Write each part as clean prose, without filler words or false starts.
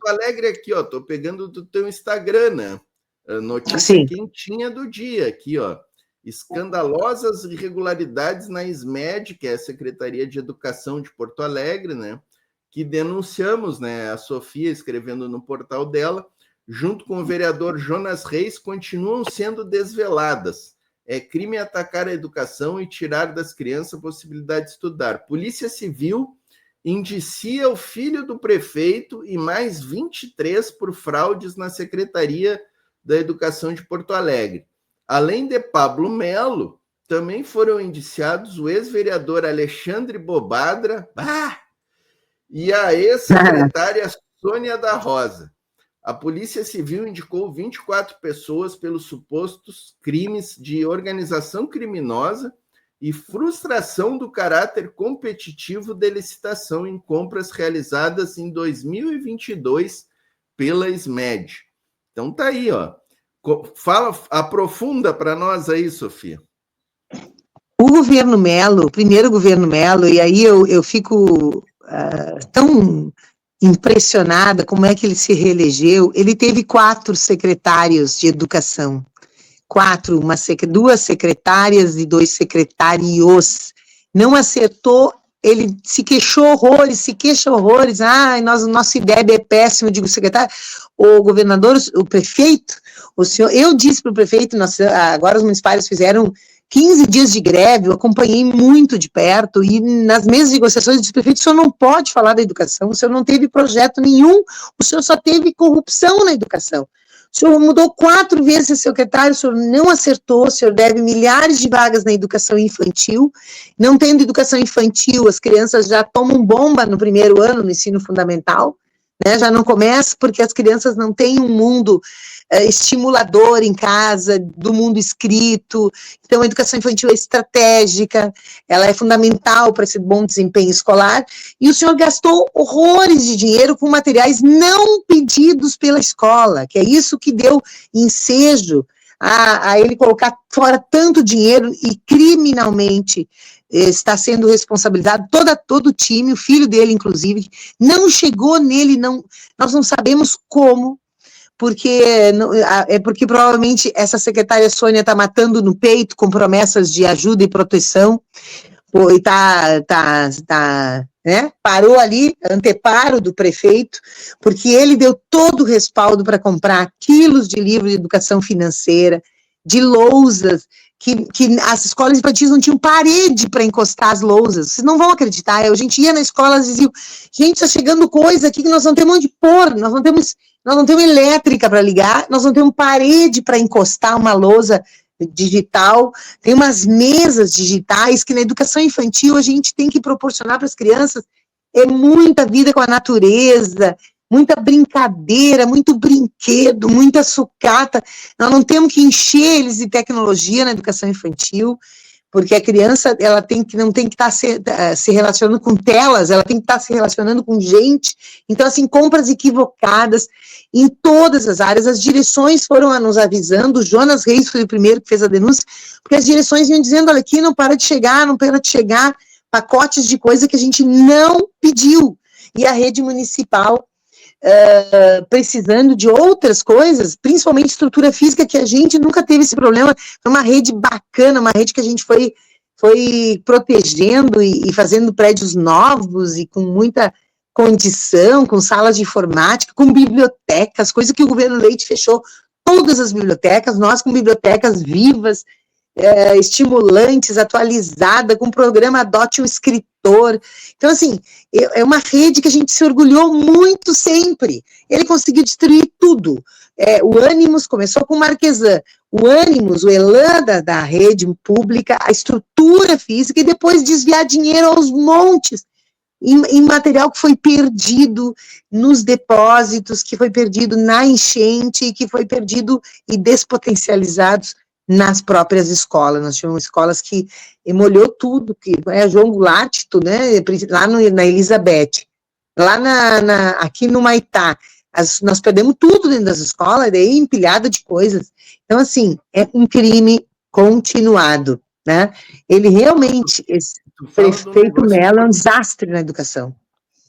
Alegre aqui, ó, tô pegando do teu Instagram, né? A notícia quentinha do dia aqui, ó. Escandalosas irregularidades na SMED, que é a Secretaria de Educação de Porto Alegre, né? Que denunciamos, né? A Sofia escrevendo no portal dela, junto com o vereador Jonas Reis, continuam sendo desveladas. É crime atacar a educação e tirar das crianças a possibilidade de estudar. Polícia Civil indicia o filho do prefeito e mais 23 por fraudes na Secretaria da Educação de Porto Alegre. Além de Pablo Melo, também foram indiciados o ex-vereador Alexandre Bobadra e a ex-secretária Sônia da Rosa. A Polícia Civil indicou 24 pessoas pelos supostos crimes de organização criminosa e frustração do caráter competitivo de licitação em compras realizadas em 2022 pela SMED. Então tá aí, ó. Fala, aprofunda para nós aí, Sofia. O governo Melo, o primeiro governo Melo, e aí eu fico tão impressionada como é que ele se reelegeu. Ele teve 4 secretários de educação. 4, 2 secretárias e 2 secretários. Não acertou, ele se queixou horrores, nosso IDEB é péssimo. Eu digo, secretário, o governador, o prefeito, o senhor, eu disse para o prefeito, agora os municipais fizeram 15 dias de greve, eu acompanhei muito de perto, e nas mesmas negociações eu disse, prefeito, o senhor não pode falar da educação, o senhor não teve projeto nenhum, o senhor só teve corrupção na educação. O senhor mudou 4 vezes de secretário, o senhor não acertou, o senhor deve milhares de vagas na educação infantil. Não tendo educação infantil, as crianças já tomam bomba no primeiro ano, no ensino fundamental, né? Já não começa porque as crianças não têm um mundo estimulador em casa, do mundo escrito. Então, a educação infantil é estratégica, ela é fundamental para esse bom desempenho escolar, e o senhor gastou horrores de dinheiro com materiais não pedidos pela escola, que é isso que deu ensejo a ele colocar fora tanto dinheiro e criminalmente está sendo responsabilizado todo o time, o filho dele, inclusive, não chegou nele, nós não sabemos como, porque provavelmente essa secretária Sônia está matando no peito com promessas de ajuda e proteção, e né, parou ali, anteparo do prefeito, porque ele deu todo o respaldo para comprar quilos de livros de educação financeira, de lousas, que as escolas infantis não tinham parede para encostar as lousas. Vocês não vão acreditar, a gente ia na escola e dizia, gente, está chegando coisa aqui que nós não temos onde pôr, nós não temos elétrica para ligar, nós não temos parede para encostar uma lousa digital, tem umas mesas digitais que na educação infantil a gente tem que proporcionar para as crianças, é muita vida com a natureza, muita brincadeira, muito brinquedo, muita sucata. Nós não temos que encher eles de tecnologia na educação infantil, porque a criança, ela não tem que estar se relacionando com telas, ela tem que estar se relacionando com gente. Então, assim, compras equivocadas em todas as áreas. As direções foram nos avisando, o Jonas Reis foi o primeiro que fez a denúncia, porque as direções iam dizendo, olha, aqui não para de chegar, pacotes de coisa que a gente não pediu. E a rede municipal precisando de outras coisas, principalmente estrutura física, que a gente nunca teve esse problema. Foi uma rede bacana, uma rede que a gente foi protegendo e fazendo prédios novos e com muita condição, com salas de informática, com bibliotecas, coisa que o governo Leite fechou todas as bibliotecas, nós com bibliotecas vivas, estimulantes, atualizada, com o programa Adote um Escritor. Então, assim, é uma rede que a gente se orgulhou muito sempre. Ele conseguiu destruir tudo. O Ânimos começou com o Marquesan, o Ânimos, o Elan da rede pública, a estrutura física, e depois desviar dinheiro aos montes, em material que foi perdido nos depósitos, que foi perdido na enchente, que foi perdido e despotencializados nas próprias escolas. Nós tivemos escolas que molhou tudo, que é João Goulart, né, lá na Elizabeth, lá aqui no Maitá, nós perdemos tudo dentro das escolas, daí empilhada de coisas. Então, assim, é um crime continuado, né? Ele realmente, esse prefeito Melo é um desastre na educação.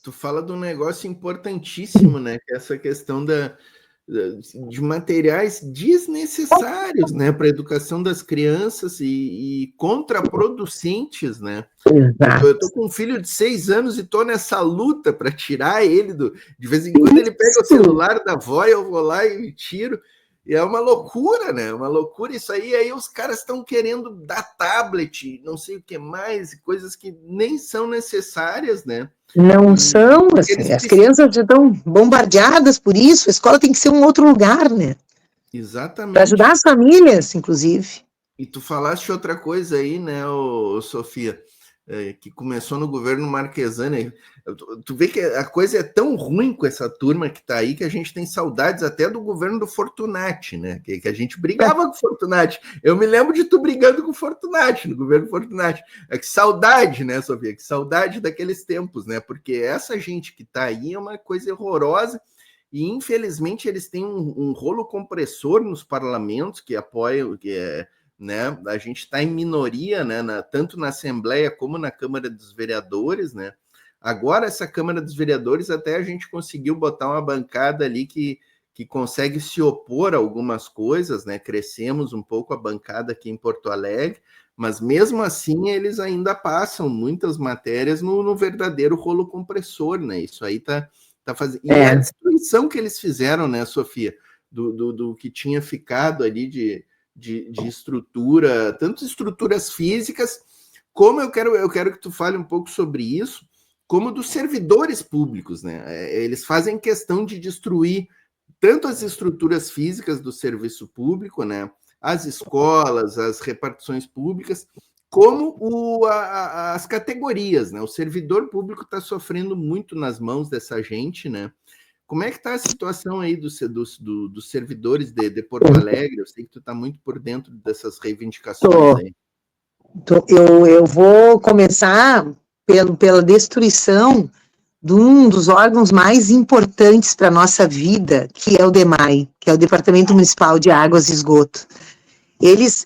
tu fala de um negócio importantíssimo, né? Que é essa questão de materiais desnecessários, né, para a educação das crianças e contraproducentes, né? Eu tô com um filho de 6 anos e tô nessa luta para tirar ele de vez em quando ele pega o celular da avó e eu vou lá e tiro. E é uma loucura, né? Uma loucura isso aí. Aí os caras estão querendo dar tablet, não sei o que mais, coisas que nem são necessárias, né? Não são, assim, as crianças já estão bombardeadas por isso, a escola tem que ser um outro lugar, né? Exatamente. Para ajudar as famílias, inclusive. E tu falaste outra coisa aí, né, Sofia, que começou no governo Marquesani. Tu vê que a coisa é tão ruim com essa turma que está aí que a gente tem saudades até do governo do Fortunati, né? Que a gente brigava com o Fortunati. Eu me lembro de tu brigando com o Fortunati, no governo Fortunati. Que saudade, né, Sofia? Que saudade daqueles tempos, né? Porque essa gente que está aí é uma coisa horrorosa e, infelizmente, eles têm um rolo compressor nos parlamentos que apoiam, né? A gente está em minoria, né? Tanto na Assembleia como na Câmara dos Vereadores, né? Agora, essa Câmara dos Vereadores, até a gente conseguiu botar uma bancada ali que consegue se opor a algumas coisas, né? Crescemos um pouco a bancada aqui em Porto Alegre, mas mesmo assim eles ainda passam muitas matérias no verdadeiro rolo compressor, né? Isso aí tá fazendo. E a destruição que eles fizeram, né, Sofia, do que tinha ficado ali de estrutura, tanto estruturas físicas, como eu quero que tu fale um pouco sobre isso, como dos servidores públicos, né? Eles fazem questão de destruir tanto as estruturas físicas do serviço público, né? As escolas, as repartições públicas, como as categorias, né? O servidor público está sofrendo muito nas mãos dessa gente, né? Como é que está a situação aí dos servidores de Porto Alegre? Eu sei que tu está muito por dentro dessas reivindicações aí. Eu vou começar pela destruição de um dos órgãos mais importantes para a nossa vida, que é o DEMAI, que é o Departamento Municipal de Águas e Esgoto.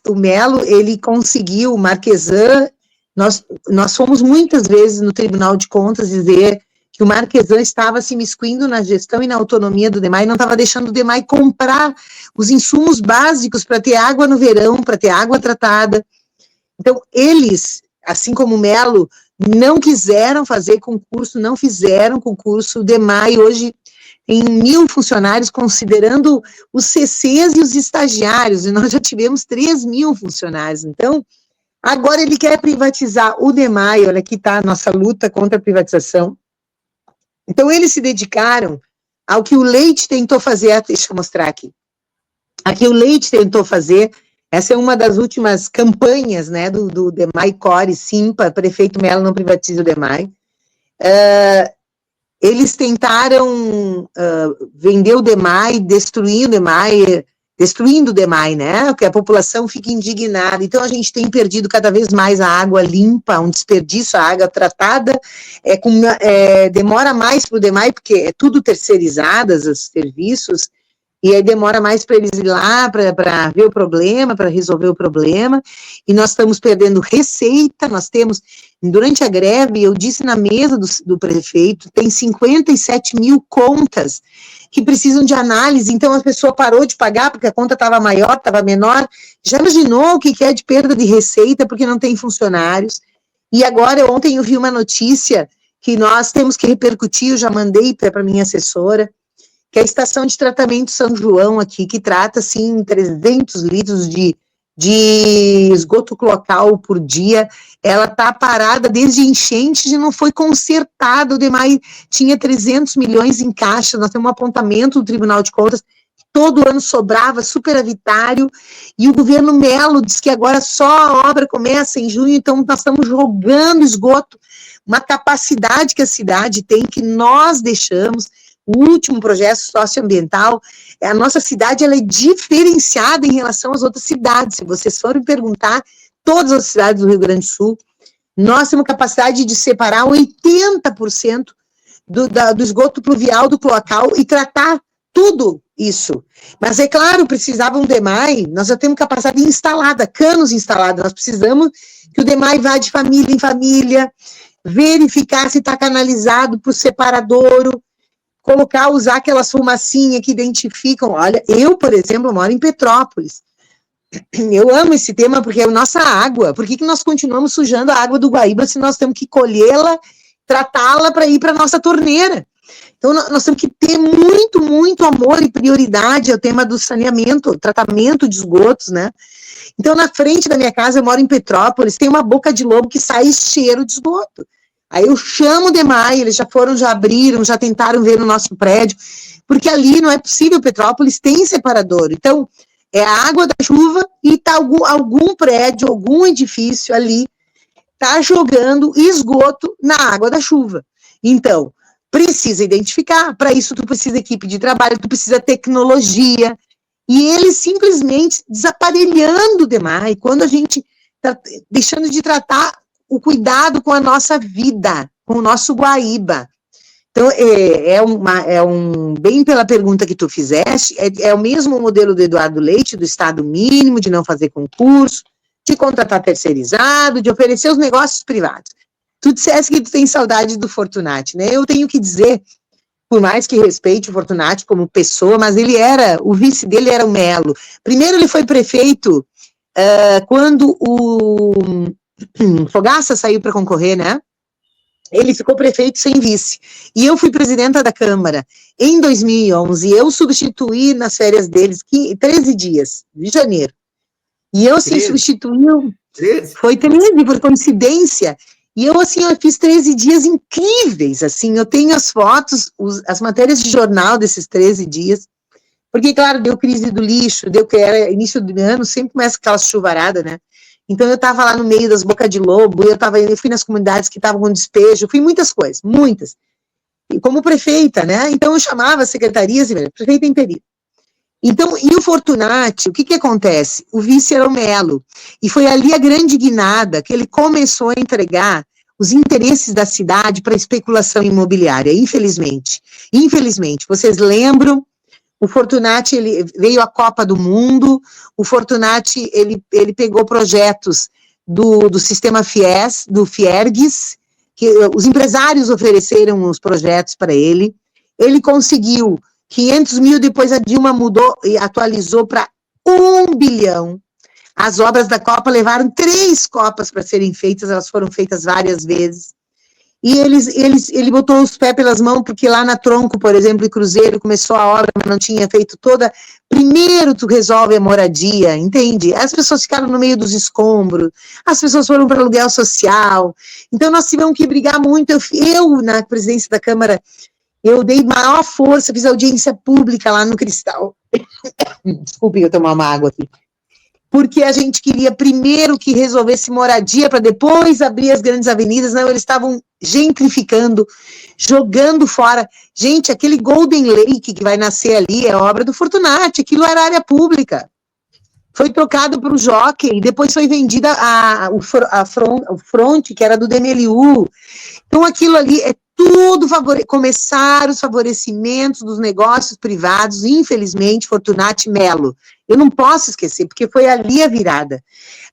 O Melo, ele conseguiu, o Marquesan, nós fomos muitas vezes no Tribunal de Contas dizer que o Marquesan estava se imiscuindo na gestão e na autonomia do DEMAI, não estava deixando o DEMAI comprar os insumos básicos para ter água no verão, para ter água tratada. Então, eles, assim como o Melo, não quiseram fazer concurso, não fizeram concurso. O DEMAI hoje tem 1.000 funcionários, considerando os CCs e os estagiários, e nós já tivemos 3.000 funcionários. Então, agora ele quer privatizar o DEMAI, olha, aqui está a nossa luta contra a privatização. Então, eles se dedicaram ao que o Leite tentou fazer, deixa eu mostrar aqui. Aqui o Leite tentou fazer, essa é uma das últimas campanhas, né, do DEMAI Core, Simpa, prefeito Melo não privatiza o DEMAI. Eles tentaram vender o DEMAI, destruindo o DEMAI, né, que a população fica indignada. Então, a gente tem perdido cada vez mais a água limpa, um desperdício, a água tratada, demora mais para o DEMAI, porque é tudo terceirizadas, os serviços, e aí demora mais para eles ir lá para ver o problema, para resolver o problema, e nós estamos perdendo receita. Nós temos, durante a greve, eu disse na mesa do prefeito, tem 57.000 contas que precisam de análise, então a pessoa parou de pagar porque a conta estava maior, estava menor. Já imaginou o que é de perda de receita porque não tem funcionários? E agora, ontem eu vi uma notícia que nós temos que repercutir, eu já mandei para a minha assessora, que é a estação de tratamento São João aqui, que trata, assim, 300 litros de esgoto cloacal por dia, ela está parada desde enchentes e não foi consertada. O DEMAI tinha 300 milhões em caixa, nós temos um apontamento do Tribunal de Contas, todo ano sobrava, superavitário, e o governo Melo diz que agora só a obra começa em junho, então nós estamos jogando esgoto, uma capacidade que a cidade tem, que nós deixamos. O último projeto socioambiental, a nossa cidade ela é diferenciada em relação às outras cidades. Se vocês forem perguntar, todas as cidades do Rio Grande do Sul, nós temos capacidade de separar 80% do esgoto pluvial do cloacal e tratar tudo isso. Mas é claro, precisava um DEMAI, nós já temos capacidade instalada, canos instalados, nós precisamos que o DEMAI vá de família em família, verificar se está canalizado para o separadouro, usar aquelas fumacinhas que identificam. Olha, eu, por exemplo, moro em Petrópolis. Eu amo esse tema porque é a nossa água. Por que nós continuamos sujando a água do Guaíba se nós temos que colhê-la, tratá-la para ir para a nossa torneira? Então, nós temos que ter muito, muito amor e prioridade ao tema do saneamento, tratamento de esgotos, né? Então, na frente da minha casa, eu moro em Petrópolis, tem uma boca de lobo que sai cheiro de esgoto. Aí eu chamo o DEMAI, eles já abriram, já tentaram ver no nosso prédio, porque ali não é possível, Petrópolis tem separador. Então, é a água da chuva e tá algum prédio, algum edifício ali, tá jogando esgoto na água da chuva. Então, precisa identificar, para isso tu precisa de equipe de trabalho, tu precisa de tecnologia, e eles simplesmente desaparelhando o DEMAI, quando a gente está deixando de tratar o cuidado com a nossa vida, com o nosso Guaíba. Então, bem pela pergunta que tu fizeste, é o mesmo modelo do Eduardo Leite, do Estado mínimo, de não fazer concurso, de contratar terceirizado, de oferecer os negócios privados. Tu disseste que tu tem saudade do Fortunati, né? Eu tenho que dizer, por mais que respeite o Fortunati como pessoa, mas o vice dele era o Melo. Primeiro ele foi prefeito quando o Fogaça saiu para concorrer, né? Ele ficou prefeito sem vice. E eu fui presidenta da Câmara. Em 2011, eu substituí nas férias deles 13 dias, de janeiro. E eu, assim, substituí... 13? Foi 13, por coincidência. E eu, assim, eu fiz 13 dias incríveis, assim, eu tenho as fotos, as matérias de jornal desses 13 dias, porque, claro, deu crise do lixo, que era início do ano, sempre começa aquela chuvarada, né? Então, eu estava lá no meio das bocas de lobo, eu fui nas comunidades que estavam com despejo, fui muitas coisas, muitas. E como prefeita, né? Então, eu chamava as secretarias, prefeita interina. Então, e o Fortunati, o que acontece? O vice era o Melo, e foi ali a grande guinada que ele começou a entregar os interesses da cidade para especulação imobiliária, infelizmente. Infelizmente, vocês lembram? O Fortunati, ele veio à Copa do Mundo, o Fortunati, ele pegou projetos do sistema FIES, do Fiergues, que os empresários ofereceram os projetos para ele conseguiu 500 mil, depois a Dilma mudou e atualizou para 1 bilhão. As obras da Copa levaram 3 Copas para serem feitas, elas foram feitas várias vezes. E ele botou os pés pelas mãos, porque lá na Tronco, por exemplo, em Cruzeiro, começou a obra, mas não tinha feito toda. Primeiro tu resolve a moradia, entende? As pessoas ficaram no meio dos escombros, as pessoas foram para aluguel social. Então nós tivemos que brigar muito. Eu na presidência da Câmara, eu dei maior força, fiz audiência pública lá no Cristal. Desculpe, eu tomar uma água aqui. Porque a gente queria primeiro que resolvesse moradia, para depois abrir as grandes avenidas. Não, eles estavam gentrificando, jogando fora. Gente, aquele Golden Lake que vai nascer ali é obra do Fortunati, aquilo era área pública. Foi trocado para o Jockey, depois foi vendida o Front, que era do DMLU. Então, aquilo ali é tudo começaram os favorecimentos dos negócios privados, infelizmente, Fortunati Melo. Eu não posso esquecer, porque foi ali a virada.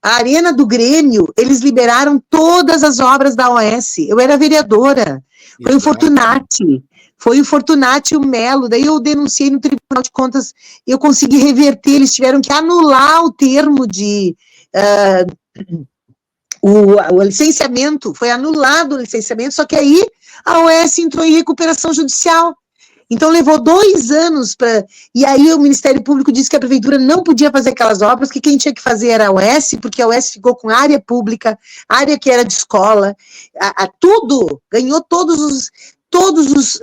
A Arena do Grêmio, eles liberaram todas as obras da OS. Eu era vereadora. Foi o Fortunati. Foi o Fortunati e o Melo. Daí eu denunciei no Tribunal de Contas, eu consegui reverter, eles tiveram que anular o termo de... o licenciamento, foi anulado o licenciamento, só que aí a OS entrou em recuperação judicial. Então, levou 2 anos para... E aí o Ministério Público disse que a Prefeitura não podia fazer aquelas obras, que quem tinha que fazer era a OS, porque a OS ficou com área pública, área que era de escola, tudo, ganhou todos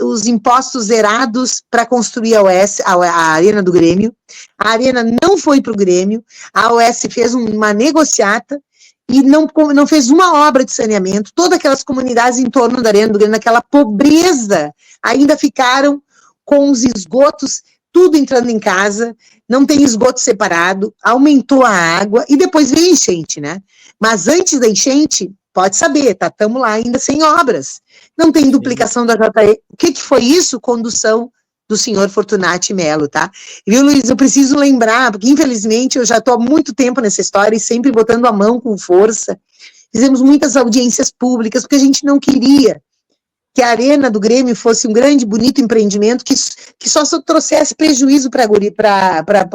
os impostos zerados para construir a OS, a Arena do Grêmio. A Arena não foi para o Grêmio, a OS fez uma negociata, e não fez uma obra de saneamento. Todas aquelas comunidades em torno da Arena do Grêmio, naquela pobreza, ainda ficaram com os esgotos, tudo entrando em casa, não tem esgoto separado, aumentou a água, e depois veio a enchente, né? Mas antes da enchente, pode saber, estamos lá ainda sem obras, não tem duplicação da JE. O que foi isso? Condução do senhor Fortunati Melo, tá? Viu, Luiz, eu preciso lembrar, porque infelizmente eu já estou há muito tempo nessa história e sempre botando a mão com força, fizemos muitas audiências públicas, porque a gente não queria que a Arena do Grêmio fosse um grande, bonito empreendimento que só trouxesse prejuízo para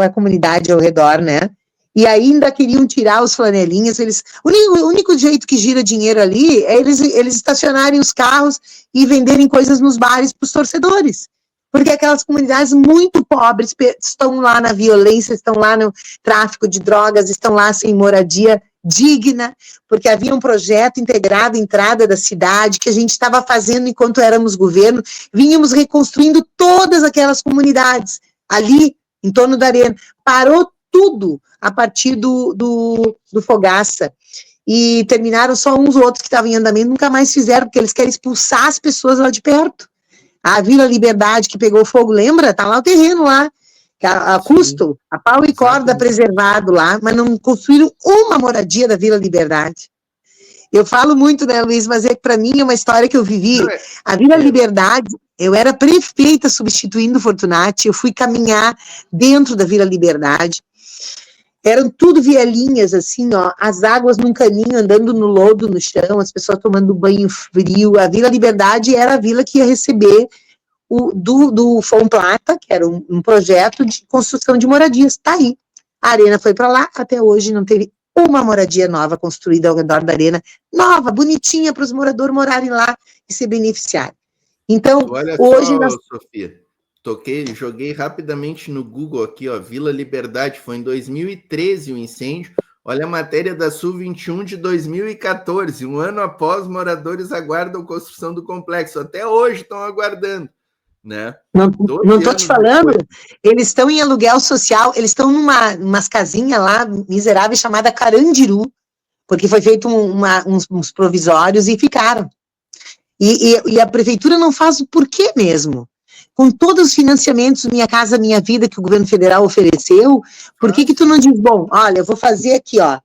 a comunidade ao redor, né? E ainda queriam tirar os flanelinhas. O único jeito que gira dinheiro ali é eles estacionarem os carros e venderem coisas nos bares para os torcedores. Porque aquelas comunidades muito pobres estão lá na violência, estão lá no tráfico de drogas, estão lá sem moradia digna, porque havia um projeto integrado, entrada da cidade, que a gente estava fazendo enquanto éramos governo, vínhamos reconstruindo todas aquelas comunidades, ali, em torno da Arena. Parou tudo a partir do Fogaça, e terminaram só uns outros que estavam em andamento, nunca mais fizeram, porque eles querem expulsar as pessoas lá de perto. A Vila Liberdade, que pegou fogo, lembra? Tá lá o terreno lá, a custo, a pau e corda preservado lá, mas não construíram uma moradia da Vila Liberdade. Eu falo muito, né, Luiz, mas é que para mim é uma história que eu vivi. A Vila Liberdade, eu era prefeita substituindo Fortunati, eu fui caminhar dentro da Vila Liberdade, eram tudo vielinhas, assim, ó, as águas num caninho, andando no lodo, no chão, as pessoas tomando banho frio. A Vila Liberdade era a vila que ia receber do Fomplata, que era um projeto de construção de moradias. Tá aí. A Arena foi para lá, até hoje não teve uma moradia nova construída ao redor da Arena, nova, bonitinha, para os moradores morarem lá e se beneficiarem. Então, olha hoje... só, Sofia, joguei rapidamente no Google aqui, ó, Vila Liberdade, foi em 2013 o incêndio. Olha a matéria da Sul 21 de 2014, um ano após, moradores aguardam construção do complexo. Até hoje estão aguardando, né? Não estou te falando, eles estão em aluguel social, eles estão umas casinhas lá, miseráveis, chamada Carandiru, porque foi feito uns provisórios e ficaram. E a prefeitura não faz o porquê mesmo. Com todos os financiamentos Minha Casa Minha Vida que o governo federal ofereceu, por que tu não diz, bom, olha, eu vou fazer aqui, ó,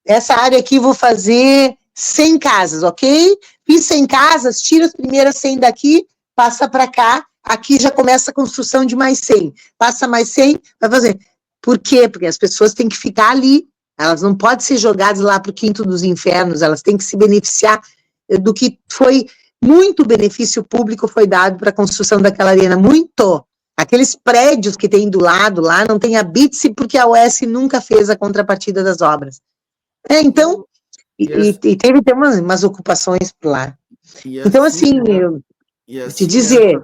essa área aqui vou fazer 100 casas, ok? Fiz 100 casas, tira as primeiras 100 daqui, passa para cá, aqui já começa a construção de mais 100, passa mais 100, vai fazer. Por quê? Porque as pessoas têm que ficar ali, elas não podem ser jogadas lá para o quinto dos infernos, elas têm que se beneficiar do que foi... Muito benefício público foi dado para a construção daquela arena, muito. Aqueles prédios que tem do lado lá, não tem a BITSE, porque a UES nunca fez a contrapartida das obras. Então, e teve umas ocupações por lá. Então, assim, eu te dizer...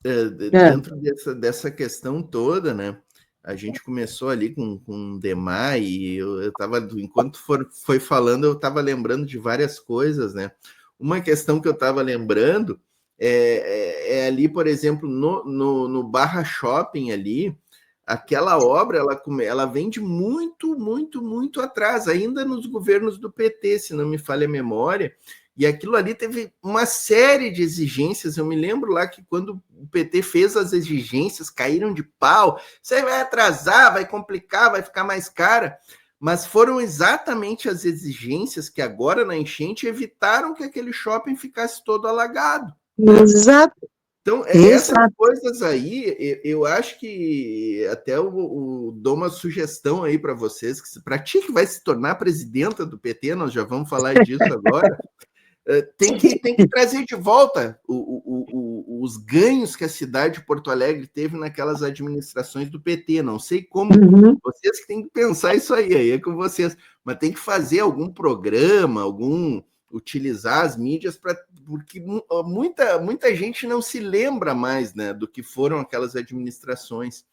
dentro dessa questão toda, né, a gente começou ali com o DEMAI, e eu estava, enquanto foi falando, eu estava lembrando de várias coisas, né. Uma questão que eu estava lembrando é ali, por exemplo, no Barra Shopping ali, aquela obra, ela vem de muito, muito, muito atrás, ainda nos governos do PT, se não me falha a memória, e aquilo ali teve uma série de exigências. Eu me lembro lá que quando o PT fez as exigências, caíram de pau, você vai atrasar, vai complicar, vai ficar mais cara... Mas foram exatamente as exigências que agora na enchente evitaram que aquele shopping ficasse todo alagado. Né? Exato. Então, essas coisas aí, eu acho que até dou uma sugestão aí para vocês, para ti que vai se tornar presidenta do PT, nós já vamos falar disso agora, tem que trazer de volta os ganhos que a cidade de Porto Alegre teve naquelas administrações do PT. Não sei como, vocês que têm que pensar isso aí é com vocês, mas tem que fazer algum programa, utilizar as mídias, porque muita gente não se lembra mais, né, do que foram aquelas administrações.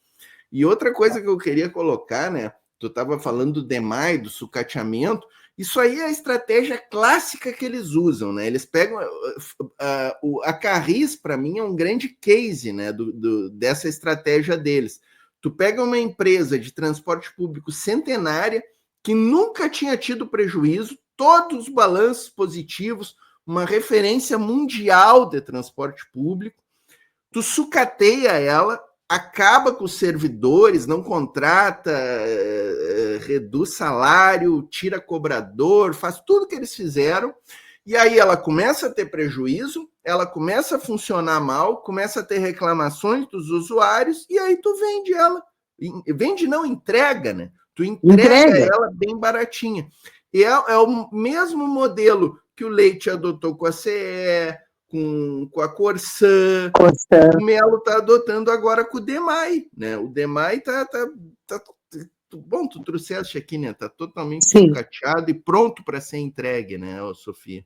E outra coisa que eu queria colocar, né, tu estava falando do DEMAI, do sucateamento. Isso aí é a estratégia clássica que eles usam, né? Eles pegam... A Carris, para mim, é um grande case, né, dessa estratégia deles. Tu pega uma empresa de transporte público centenária, que nunca tinha tido prejuízo, todos os balanços positivos, uma referência mundial de transporte público, tu sucateia ela, acaba com os servidores, não contrata, reduz salário, tira cobrador, faz tudo que eles fizeram, e aí ela começa a ter prejuízo, ela começa a funcionar mal, começa a ter reclamações dos usuários, e aí tu vende ela. Vende não, entrega, né? Tu entrega ela bem baratinha. é o mesmo modelo que o Leite adotou com a CE, com a Corsã. O Melo está adotando agora com o DEMAI, né? O DEMAI tá bom, tu trouxeste aqui, né? Tá totalmente sucateado e pronto para ser entregue, né, Sofia?